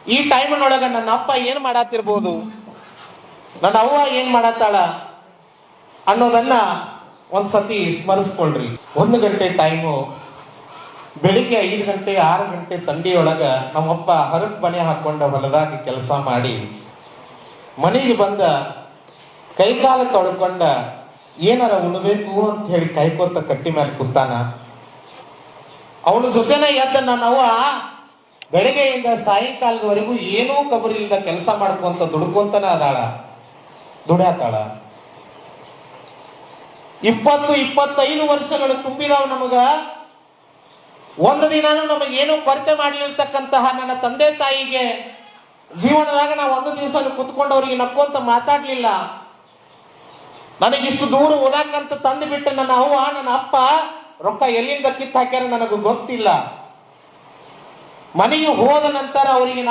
ಈ ಟೈಮ್ನೊಳಗ ನನ್ನ ಅಪ್ಪ ಏನ್ ಮಾಡತ್ತಿರ್ಬೋದು, ನನ್ನ ಅವ್ವ ಏನ್ ಮಾಡತ್ತಾಳ ಅನ್ನೋದನ್ನ ಒಂದ್ಸತಿ ಸ್ಮರಿಸ್ಕೊಳ್ರಿ. 1 ಗಂಟೆ ಟೈಮು, ಬೆಳಿಗ್ಗೆ 5 ಗಂಟೆ 6 ಗಂಟೆ ತಂಡಿಯೊಳಗ ನಮ್ಮಪ್ಪ ಹರಕ್ ಬಣೆ ಹಾಕೊಂಡ ಹೊಲದಾಗ ಕೆಲಸ ಮಾಡಿ ಮನೆಗೆ ಬಂದ ಕೈಕಾಲ ತೊಳ್ಕೊಂಡ ಏನಾರ ಉಣ್ಬೇಕು ಅಂತ ಹೇಳಿ ಕೈಕೊತ್ತ ಕಟ್ಟಿ ಮೇಲೆ ಕೂತಾನ. ಅವನ ಜೊತೆನ ಎದ್ದ ನನ್ನವ್ವ ಬೆಳಗ್ಗೆಯಿಂದ ಸಾಯಂಕಾಲದವರೆಗೂ ಏನೂ ಕಬರಿಲ್ದ ಕೆಲಸ ಮಾಡ್ಕೊಂತ ದುಡ್ಕೊಂತನ ಅದಾಳ, ದುಡ್ಯಾತಾಳ. 20-25 ವರ್ಷಗಳು ತುಂಬಿದಾವ್ ನಮಗ. ಒಂದು ದಿನಾನು ನಮಗೇನು ಕೊರತೆ ಮಾಡ್ಲಿರ್ತಕ್ಕಂತಹ ನನ್ನ ತಂದೆ ತಾಯಿಗೆ ಜೀವನದಾಗ ನಾವು ಒಂದು ದಿವಸ ಕುತ್ಕೊಂಡು ಅವ್ರಿಗೆ ನಕ್ಕೊಂತ ಮಾತಾಡ್ಲಿಲ್ಲ. ನನಗಿಷ್ಟು ದೂರ ಓದಾಕಂತ ತಂದು ಬಿಟ್ಟು ನನ್ನ ಅವ್ವ ನನ್ನ ಅಪ್ಪ ರೊಕ್ಕ ಎಲ್ಲಿಂದ ಕಿತ್ತು ಹಾಕ್ಯಾರ ನನಗೆ ಗೊತ್ತಿಲ್ಲ. ಮನೆಗೆ ಹೋದ ನಂತರ ಅವರಿಗೆ